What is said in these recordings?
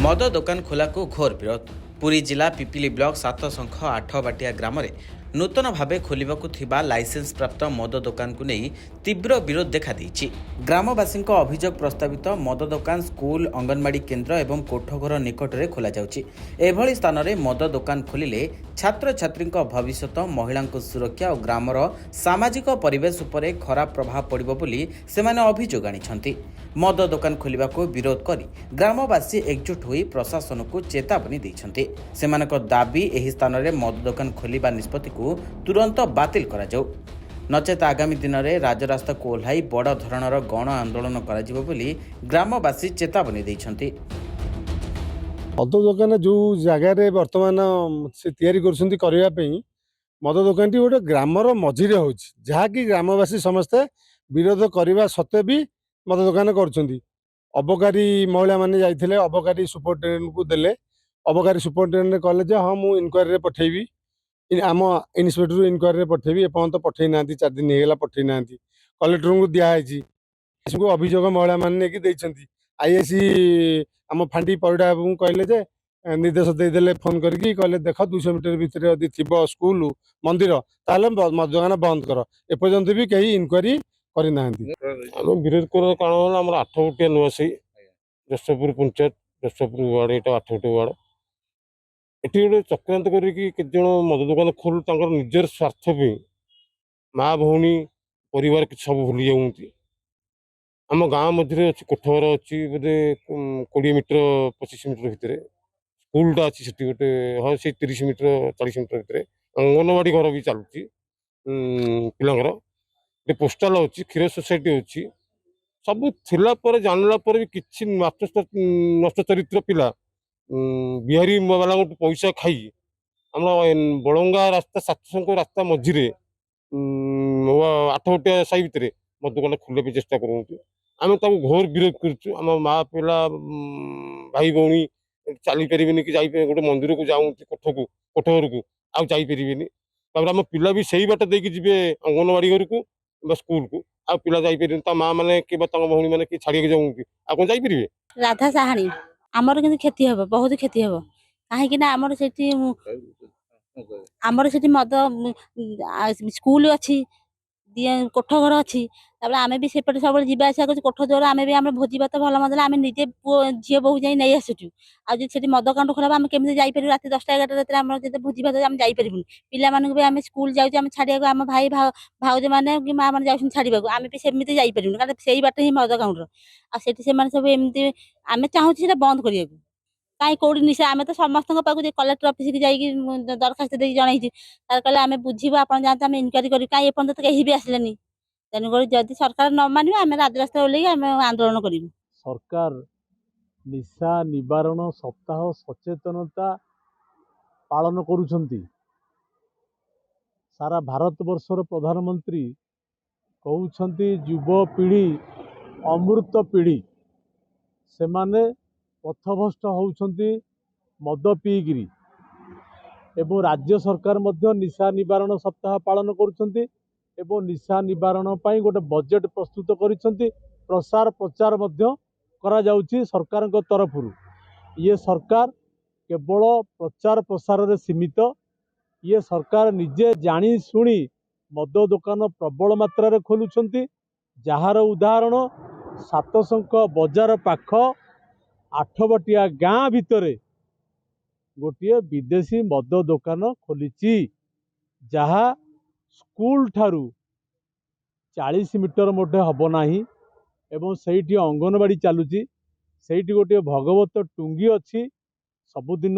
मद दोकान खोला को घोर विरोध। पुरी जिला पिपिली ब्लॉक 7 8 ग्राम में नूतन भाव खोलने लाइसेंस प्राप्त मद दोकान को नहीं तीव्र विरोध देखा देइछि। ग्रामवासी अभियोग प्रस्तावित मद दोकान स्कूल अंगनवाड़ी केन्द्र एवं कोठघर निकट में खोल जाउछि। एभली स्थान में मद दोकान खोलिले छात्र छात्री भविष्य महिला सुरक्षा और ग्रामर सामाजिक परिवेश उपरे खराब प्रभाव पड़िबो बोली सेमाने अभियोग आनिछन्ति। मद दोकान खोलिबा को विरोध करी ग्रामवासी एकजुट होई प्रशासन को चेतावनी दैछन्ति। सेमानक दाबी एही स्थान में मद दोकान खोलिबा निष्पत्ति को तुरंत बातिल करा जाऊ, नचेत आगामी दिन में राजरास्ता को ओह्लाई बड़ धरणर गण आंदोलन करा जिवो बोली ग्रामवासी चेतावनी दैछन्ति। मद दोकान जो जगार बर्तमान से तैयारी करने मद दोकान गोटे ग्रामर मझीरे हो जहाँकि ग्रामवासी समस्ते विरोध करने सत्वे भी मद दोकान कर अबकारी महिला मैंने जाते अबकारी सुपरिटेडेंट को देले। अबकारी सुपरिटेडेंट कहले हाँ मुझे इनक्वारी पठेबी आम इन्स्पेक्टर इनक्वारी पठेबी एपर्त पठे ना 4 दिन होगा पठे ना कलेक्टर को दिखाई अभियोग महिला मैंने आईएसी आम फांडी परिडा बाबू कहले निर्देश देदेले फोन करके कहले देख 200 मीटर भितर यदि थी स्कूल मंदिर ताल मद दोकान बंद कर। एपर्यंत भी कहीं इनक्वारी करना विरोध कर कारण आम 8 गोटिया नुआसी जशपुर पंचायत जशपुर वार्ड ये 8 गोटे वार्ड ये गोटे चक्रांत करके मद दोकान खोल निजर स्वार्थ पे माँ भौणी परिवार सब भूली जाऊँगी। आम गाँव मध्य अच्छी कोठघर अच्छी बोधे 20 मीटर 25 मीटर भितर स्कूलटा अच्छी से गोटे हाँ से 30 मीटर 40 मीटर भितर अंगनवाड़ी घर भी चलुची पिलांकर गोटे पोस्टाल अच्छी क्षीर सोसाइटी अच्छी सब थिला पर जानला पर भी किसी नष्ट चरित्र पिला बिहारी वाला पैसा खाई आम बड़ंगा रास्ता 700 रास्ता मझीरे 8 गोटिया साई भितर मद दोकान खोलने चेष्टा करूँ। आम घोर विरोध करुँ। माँ पिला भाई भौणी चली पारे कि गोटे मंदिर को जाऊँ कोठघर को आउ जापर आम पिला भी सही बाट देकी जी अंगनवाड़ी घर को स्कूल को आ पिला जापर माँ मैंने कि भौणी मैंने कि छाड़ी जाऊँ आ कौन जापर। राधा साहाणी आमर कि क्षति हम बहुत क्षति हम कहीं आमर से मद स्कूल अच्छी कोठघर अच्छी आम भी सेपटे सब जावासा कर कोठ द्वार आम भी भोजी भात भल मत आम निजे झील बहु जा नहीं आसुचु आगे मद काउंट खोला आम केमी जापर रात 10टा 11टा रात आम भोजी भात आम जापर पिला भी आम स्कूल जाऊँ आम छाड़िया आम भाई भाउज मैंने कि माँ मैंने जाऊँ छाड़क आम भी सेमती जापर कारण से बाट ही मद काउंटर आठ से सब एमती आम चाहूँ बंद करने कहीं कौटी निशा आम तो समस्त कलेक्टर ऑफिस की जाइए दरखास्त दे जन कहले आम बुझे आप जाते आम इनक्वारी कर कहीं एपर्त तो कहीं भी आसलेनी तेणुक जदि सरकार न मानिबे आम राजरास्ता ओल्लैक आम आंदोलन करूँ। सरकार निशा निवारण सप्ताह सचेतनता पालन करुछंती। सारा भारत वर्षर प्रधानमंत्री कहउछंती युवपीढ़ी अमृत पीढ़ी से माने पथभ्रष्ट होउछंती मद पीगिरी एवं राज्य सरकार मध्य निशा निवारण सप्ताह पालन करुछंती एवं निशा निवारण पाई गोटे बजेट प्रस्तुत करिछंती। प्रसार प्रचार मध्य करा जाउची सरकार तरफ ये सरकार केवल प्रचार प्रसार रे सीमित। ये सरकार निजे जानी शुणी मद दोकान प्रबल मात्रा रे खोलुछंती जार उदाहरण 700 बजार पाख 8बटिया गाँ भितरे गोटे विदेशी मद दोकान खोलिची जहा स्कूल ठारू 40 मीटर मोटे हब नाही एवं सेठी अंगनवाड़ी चलुची सेठी गोटे भगवत टुंगी अच्छी सबुदिन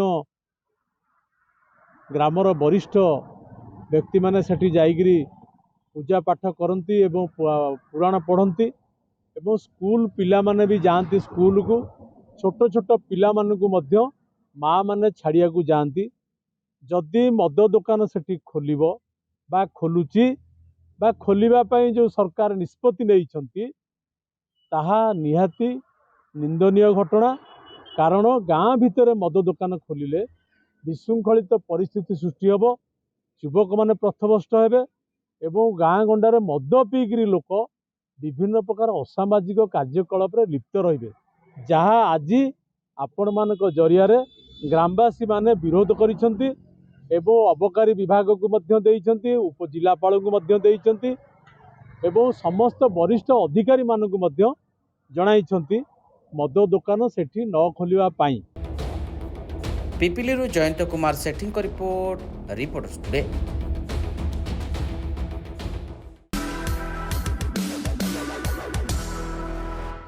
ग्रामर वरिष्ठ व्यक्ति माने सेठी जाइगिरी पूजा पाठ करती एवं पुराण पढ़ती एवं स्कूल पिला माने भी जाती स्कूल को छोट छोट पिला मानकु मध्य माँ माने छाड़िया को जाती। जदि मद दोकान सेठी खोलिबो बा खोलुची बा खोलिबा पई जो सरकार निष्पत्ति नहीं ताहा निहाती निंदनीय घटना। कारण गाँ भितर मद दोकान खोलिले विशृंखलित परिस्थिति सृष्टि हेब युवक माने पथभ्रष्ट हेबे एवं गाँ गंडारे मद पीगिरी लोक विभिन्न प्रकार असामाजिक कार्यकलाप लिप्त रहिबे जहाँ आज ଆପଣମାନଙ୍କ ଜରିଆରେ ଗ୍ରାମବାସୀ ମାନେ ବିରୋଧ କରିଛନ୍ତି ଏବଂ ଅବକାରୀ ବିଭାଗକୁ ମଧ୍ୟ ଦେଇଛନ୍ତି, ଉପଜିଲ୍ଲାପାଳଙ୍କୁ ମଧ୍ୟ ଦେଇଛନ୍ତି ଏବଂ ସମସ୍ତ ବରିଷ୍ଠ ଅଧିକାରୀମାନଙ୍କୁ ମଧ୍ୟ ଜଣାଇଛନ୍ତି ମଦ ଦୋକାନ ସେଠି ନ ଖୋଲିବା ପାଇଁ। ପିପିଲିରୁ ଜୟନ୍ତ କୁମାର ସେଠୀଙ୍କ ରିପୋର୍ଟ, ରିପୋର୍ଟର୍ସ ଟୁଡେ।